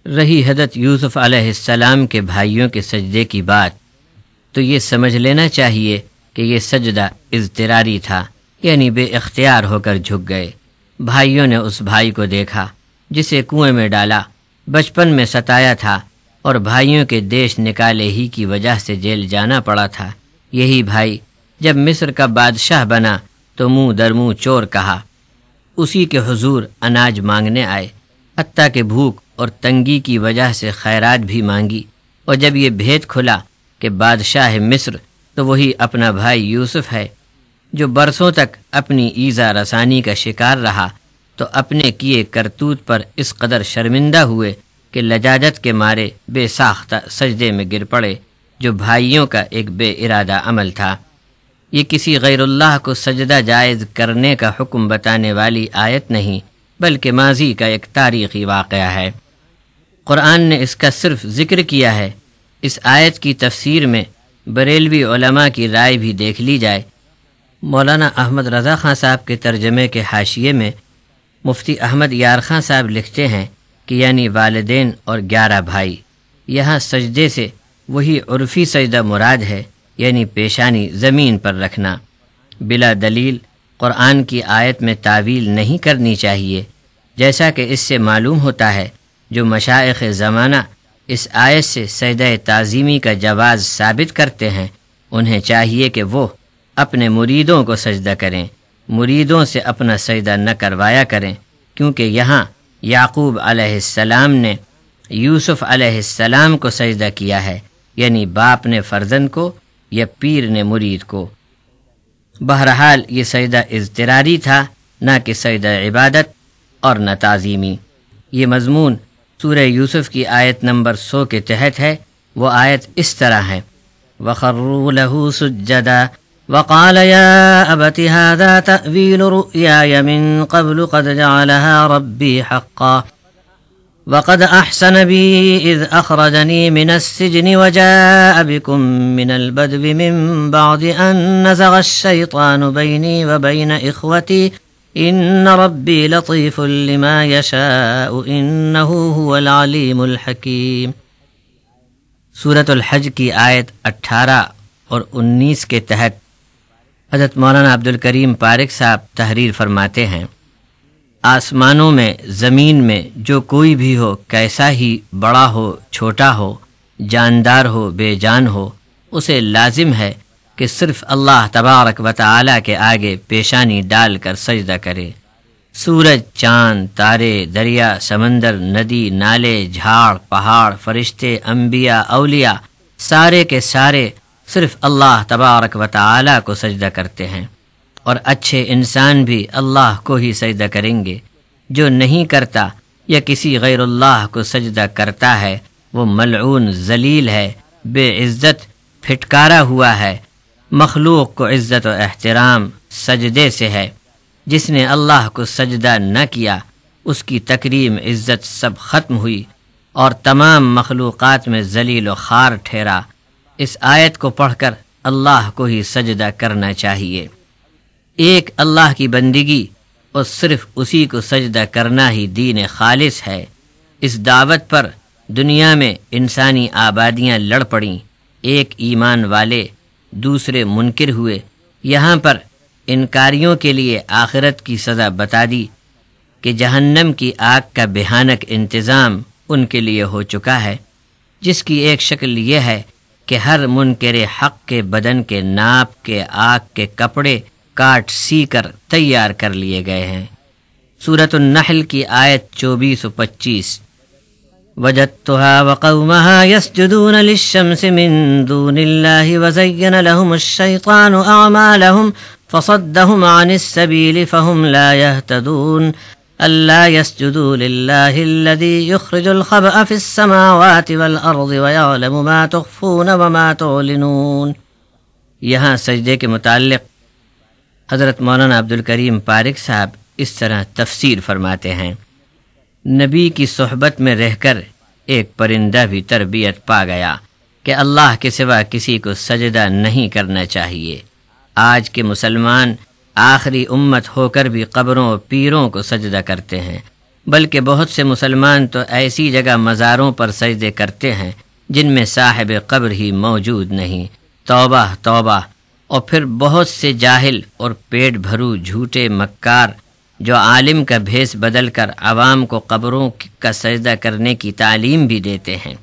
رہی حضرت یوسف علیہ السلام کے بھائیوں کے سجدے کی بات، تو یہ سمجھ لینا چاہیے کہ یہ سجدہ اضطراری تھا، یعنی بے اختیار ہو کر جھک گئے۔ بھائیوں نے اس بھائی کو دیکھا جسے کنویں میں ڈالا، بچپن میں ستایا تھا اور بھائیوں کے دیش نکالے ہی کی وجہ سے جیل جانا پڑا تھا۔ یہی بھائی جب مصر کا بادشاہ بنا تو منہ در منہ چور کہا، اسی کے حضور اناج مانگنے آئے، حتیٰ کہ بھوک اور تنگی کی وجہ سے خیرات بھی مانگی، اور جب یہ بھید کھلا کہ بادشاہ مصر تو وہی اپنا بھائی یوسف ہے جو برسوں تک اپنی ایذا رسانی کا شکار رہا، تو اپنے کیے کرتوت پر اس قدر شرمندہ ہوئے کہ لجاجت کے مارے بے ساختہ سجدے میں گر پڑے، جو بھائیوں کا ایک بے ارادہ عمل تھا۔ یہ کسی غیر اللہ کو سجدہ جائز کرنے کا حکم بتانے والی آیت نہیں، بلکہ ماضی کا ایک تاریخی واقعہ ہے۔ قرآن نے اس کا صرف ذکر کیا ہے۔ اس آیت کی تفسیر میں بریلوی علماء کی رائے بھی دیکھ لی جائے۔ مولانا احمد رضا خان صاحب کے ترجمے کے حاشیے میں مفتی احمد یار خان صاحب لکھتے ہیں کہ یعنی والدین اور 11 بھائی، یہاں سجدے سے وہی عرفی سجدہ مراد ہے، یعنی پیشانی زمین پر رکھنا۔ بلا دلیل قرآن کی آیت میں تعویل نہیں کرنی چاہیے، جیسا کہ اس سے معلوم ہوتا ہے جو مشائخ زمانہ اس آیت سے سجدہ تعظیمی کا جواز ثابت کرتے ہیں، انہیں چاہیے کہ وہ اپنے مریدوں کو سجدہ کریں، مریدوں سے اپنا سجدہ نہ کروایا کریں، کیونکہ یہاں یعقوب علیہ السلام نے یوسف علیہ السلام کو سجدہ کیا ہے، یعنی باپ نے فرزند کو یا پیر نے مرید کو۔ بہرحال یہ سجدہ اضطراری تھا، نہ کہ سجدہ عبادت اور نہ تعظیمی۔ یہ مضمون سورہ یوسف کی آیت نمبر 100 کے تحت ہے۔ وہ آیت اس طرح ہے: وَخَرُّوا لَهُ سُجَّدًا وَقَالَ يَا أَبَتِ هَذَا تَأْوِيلُ رُؤْيَايَ مِن قَبْلُ قَدْ جَعَلَهَا رَبِّي حَقًّا وَقَدْ أَحْسَنَ بِي إِذْ أَخْرَجَنِي مِنَ السِّجْنِ وَجَاءَ بِكُم مِّنَ الْبَدْوِ مِن بَعْدِ أَن نَّزَغَ الشَّيْطَانُ بَيْنِي وَبَيْنَ إِخْوَتِي إِنَّ رَبِّي لَطِيفٌ لِّمَا يَشَاءُ إِنَّهُ هُوَ الْعَلِيمُ الْحَكِيمُ۔ سورۃ الحج کی آیت 18 اور 19 کے تحت حضرت مولانا عبدالکریم پارک صاحب تحریر فرماتے ہیں: آسمانوں میں، زمین میں جو کوئی بھی ہو، کیسا ہی بڑا ہو چھوٹا ہو، جاندار ہو بے جان ہو، اسے لازم ہے کہ صرف اللہ تبارک و تعالی کے آگے پیشانی ڈال کر سجدہ کرے۔ سورج، چاند، تارے، دریا، سمندر، ندی، نالے، جھاڑ، پہاڑ، فرشتے، انبیاء، اولیاء، سارے کے سارے صرف اللہ تبارک و تعالی کو سجدہ کرتے ہیں، اور اچھے انسان بھی اللہ کو ہی سجدہ کریں گے۔ جو نہیں کرتا یا کسی غیر اللہ کو سجدہ کرتا ہے وہ ملعون ذلیل ہے، بے عزت، پھٹکارا ہوا ہے۔ مخلوق کو عزت و احترام سجدے سے ہے۔ جس نے اللہ کو سجدہ نہ کیا اس کی تکریم عزت سب ختم ہوئی اور تمام مخلوقات میں ذلیل و خوار ٹھہرا۔ اس آیت کو پڑھ کر اللہ کو ہی سجدہ کرنا چاہیے۔ ایک اللہ کی بندگی اور صرف اسی کو سجدہ کرنا ہی دین خالص ہے۔ اس دعوت پر دنیا میں انسانی آبادیاں لڑ پڑیں، ایک ایمان والے دوسرے منکر ہوئے۔ یہاں پر انکاریوں کے لیے آخرت کی سزا بتا دی کہ جہنم کی آگ کا بھیانک انتظام ان کے لیے ہو چکا ہے، جس کی ایک شکل یہ ہے کہ ہر منکر حق کے بدن کے ناپ کے آگ کے کپڑے کاٹ سی کر تیار کر لیے گئے ہیں۔ سورۃ النحل کی آیت 24 و 25: وَجَدتُّهَا وَقَوْمَهَا يَسْجُدُونَ لِلشَّمْسِ مِن دُونِ اللَّهِ وَزَيَّنَ لَهُمُ الشَّيْطَانُ أَعْمَالَهُمْ فَصَدَّهُمْ عَنِ السَّبِيلِ فَهُمْ لَا يَهْتَدُونَ أَلَّا يَسْجُدُوا لِلَّهِ الَّذِي يُخْرِجُ الْخَبْءَ فِي السَّمَاوَاتِ وَالْأَرْضِ وَيَعْلَمُ مَا تُخْفُونَ وَمَا تُعْلِنُونَ۔ یہاں سجدے کے متعلق حضرت مولانا عبدالکریم پارک صاحب اس طرح تفسیر فرماتے ہیں: نبی کی صحبت میں رہ کر ایک پرندہ بھی تربیت پا گیا کہ اللہ کے سوا کسی کو سجدہ نہیں کرنا چاہیے۔ آج کے مسلمان آخری امت ہو کر بھی قبروں اور پیروں کو سجدہ کرتے ہیں، بلکہ بہت سے مسلمان تو ایسی جگہ مزاروں پر سجدے کرتے ہیں جن میں صاحب قبر ہی موجود نہیں۔ توبہ توبہ۔ اور پھر بہت سے جاہل اور پیٹ بھرو جھوٹے مکار جو عالم کا بھیس بدل کر عوام کو قبروں کا سجدہ کرنے کی تعلیم بھی دیتے ہیں۔